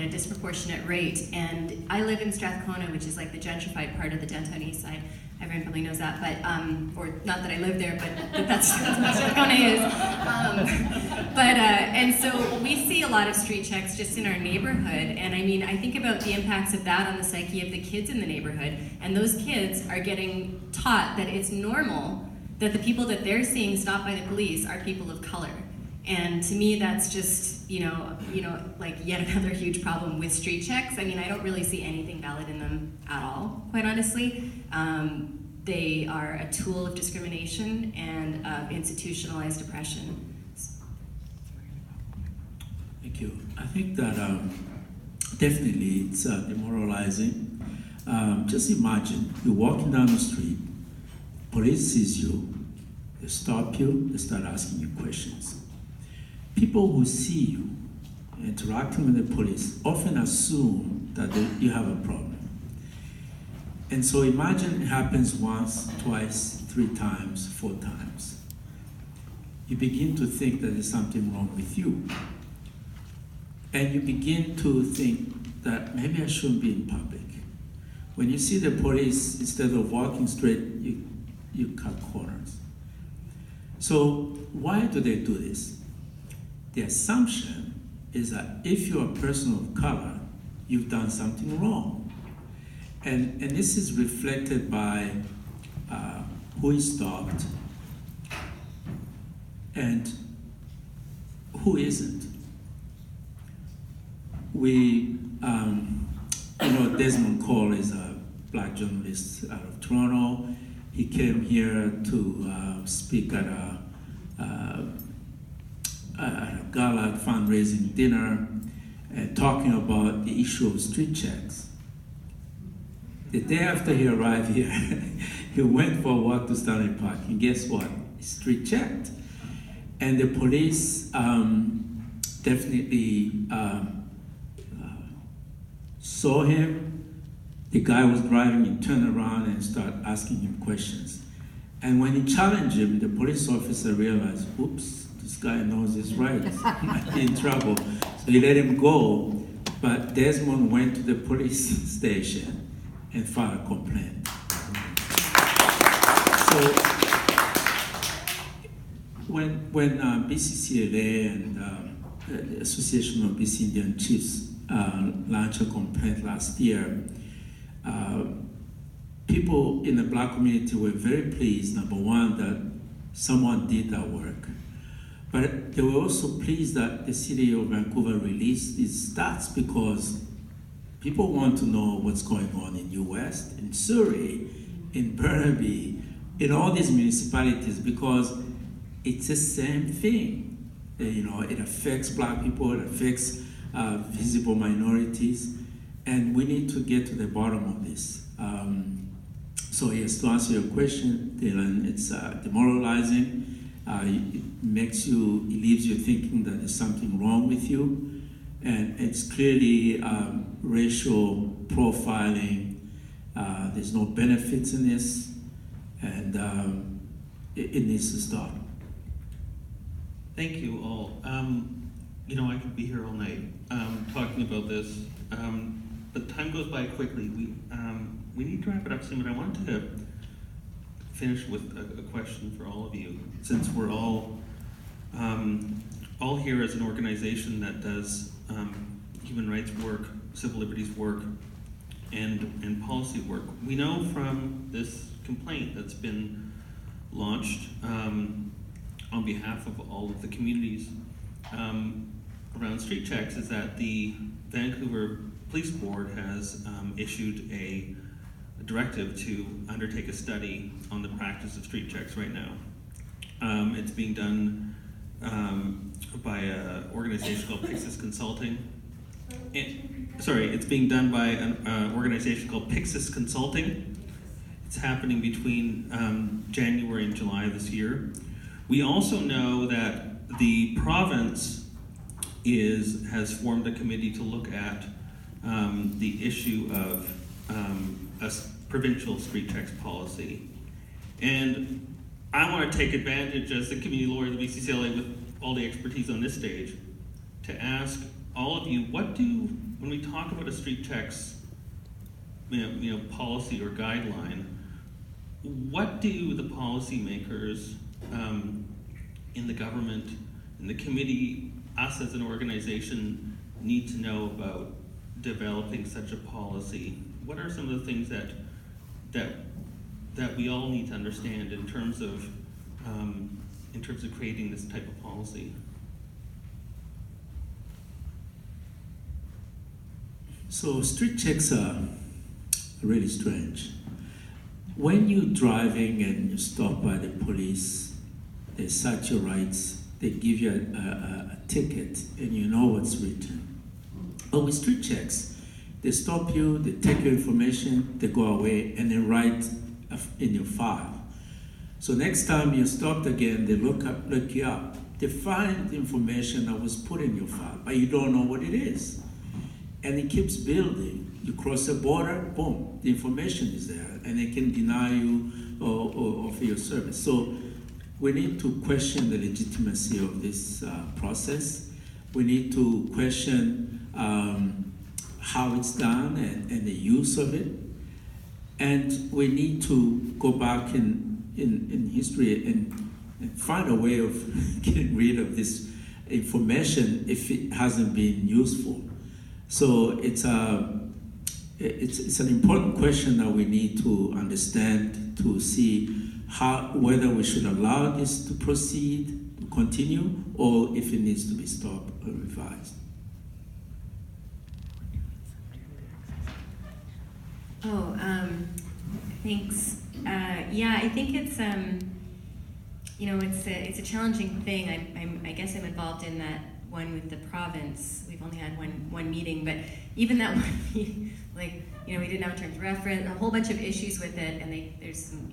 a disproportionate rate. And I live in Strathcona, which is like the gentrified part of the downtown east side. Everyone probably knows that, but, or not that I live there, but that's what Strathcona is. And so we see a lot of street checks just in our neighborhood, and I mean, I think about the impacts of that on the psyche of the kids in the neighborhood, and those kids are getting taught that it's normal that the people that they're seeing stopped by the police are people of color. And to me, that's just, like yet another huge problem with street checks. I mean, I don't really see anything valid in them at all, quite honestly. They are a tool of discrimination and of institutionalized oppression. Thank you. I think that definitely it's demoralizing. Just imagine, you're walking down the street, police sees you, they stop you, they start asking you questions. People who see you interacting with the police often assume that you have a problem. And so imagine it happens once, twice, 3 times, 4 times. You begin to think that there's something wrong with you. And you begin to think that maybe I shouldn't be in public. When you see the police, instead of walking straight, you cut corners. So why do they do this? The assumption is that if you're a person of color, you've done something wrong. And this is reflected by who is stopped and who isn't. Desmond Cole is a black journalist out of Toronto. He came here to speak at a gala fundraising dinner, talking about the issue of street checks. The day after he arrived here, he went for a walk to Stanley Park, and guess what? Street checked. And the police definitely saw him. The guy was driving, he turned around and started asking him questions. And when he challenged him, the police officer realized, oops, this guy knows his rights, he might be in trouble. So he let him go, but Desmond went to the police station and filed a complaint. So when BCCLA and the Association of BC Indian Chiefs launched a complaint last year, people in the black community were very pleased, number one, that someone did that work. But they were also pleased that the city of Vancouver released these stats because people want to know what's going on in U.S., in Surrey, in Burnaby, in all these municipalities, because it's the same thing. It affects black people, it affects visible minorities, and we need to get to the bottom of this. So yes, to answer your question, Dylan, it's demoralizing. It leaves you thinking that there's something wrong with you, and it's clearly racial profiling. There's no benefits in this, and it needs to stop. Thank you all. I could be here all night talking about this, but time goes by quickly. We need to wrap it up soon, but I wanted to finish with a question for all of you, since we're all here as an organization that does human rights work, civil liberties work, and policy work. We know from this complaint that's been launched on behalf of all of the communities around street checks is that the Vancouver Police Board has issued a directive to undertake a study on the practice of street checks right now. It's being done by an organization called Pixis Consulting. It's being done by an organization called Pixis Consulting. It's happening between January and July of this year. We also know that the province has formed a committee to look at the issue of a provincial street checks policy. And I want to take advantage as the community lawyer of the BCCLA with all the expertise on this stage to ask all of you, when we talk about a street checks, policy or guideline, what do the policymakers in the government, in the committee, us as an organization, need to know about developing such a policy? What are some of the things that we all need to understand in terms of creating this type of policy? So street checks are really strange. When you're driving and you're stopped by the police, they search your rights, they give you a ticket, and you know what's written. But with street checks, they stop you, they take your information, they go away, and they write in your file. So next time you're stopped again, they look you up. They find the information that was put in your file, but you don't know what it is. And it keeps building. You cross the border, boom, the information is there, and they can deny you or offer your service. So we need to question the legitimacy of this process. We need to question how it's done and the use of it. And we need to go back in history and find a way of getting rid of this information if it hasn't been useful. So it's an important question that we need to understand to see whether we should allow this to proceed, to continue, or if it needs to be stopped or revised. Thanks. Yeah, I think it's it's a challenging thing. I guess I'm involved in that one with the province. We've only had one meeting, but even that one meeting, we didn't have a terms of reference, a whole bunch of issues with it, and there's some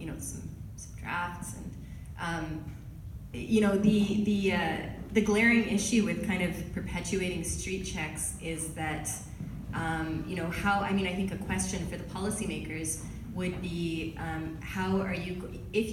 drafts, and the glaring issue with kind of perpetuating street checks is that I think a question for the policymakers would be how are you, if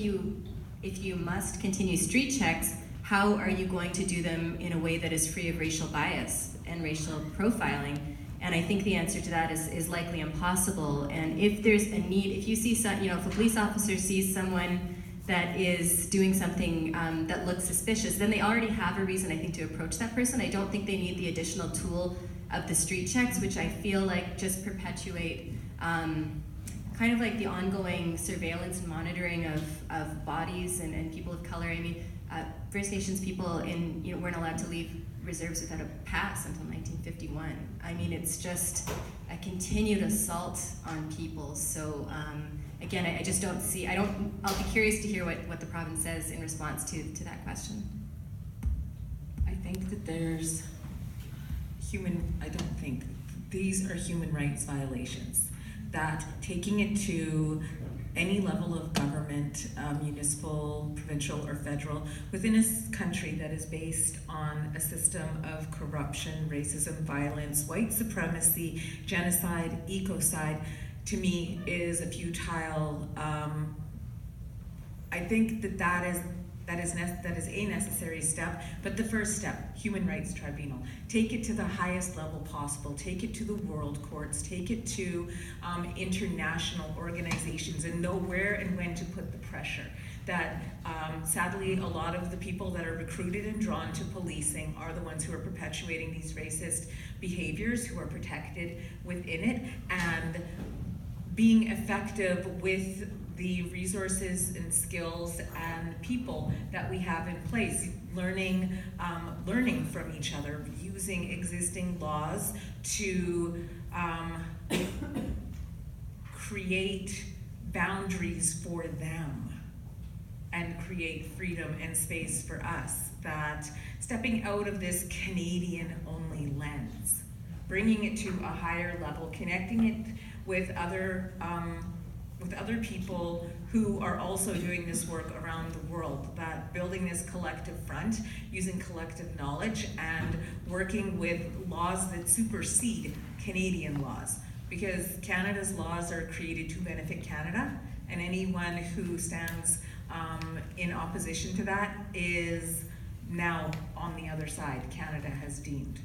you must continue street checks, how are you going to do them in a way that is free of racial bias and racial profiling? And I think the answer to that is likely impossible. And if there's a need, if you see if a police officer sees someone that is doing something that looks suspicious, then they already have a reason, I think, to approach that person. I don't think they need the additional tool of the street checks, which I feel like just perpetuate kind of like the ongoing surveillance and monitoring of bodies and people of color. I mean, First Nations people weren't allowed to leave reserves without a pass until 1951. I mean, it's just a continued assault on people. So again, I just don't see, I'll be curious to hear what the province says in response to that question. I think that these are human rights violations. That taking it to any level of government, municipal, provincial, or federal, within a country that is based on a system of corruption, racism, violence, white supremacy, genocide, ecocide, to me is a futile. I think that is a necessary step, but the first step, Human Rights Tribunal. Take it to the highest level possible, take it to the world courts, take it to international organizations, and know where and when to put the pressure. That sadly, a lot of the people that are recruited and drawn to policing are the ones who are perpetuating these racist behaviors, who are protected within it, and being effective with the resources and skills and people that we have in place, learning from each other, using existing laws to create boundaries for them and create freedom and space for us. That stepping out of this Canadian-only lens, bringing it to a higher level, connecting it with other people who are also doing this work around the world, that building this collective front, using collective knowledge, and working with laws that supersede Canadian laws. Because Canada's laws are created to benefit Canada, and anyone who stands in opposition to that is now on the other side, Canada has deemed.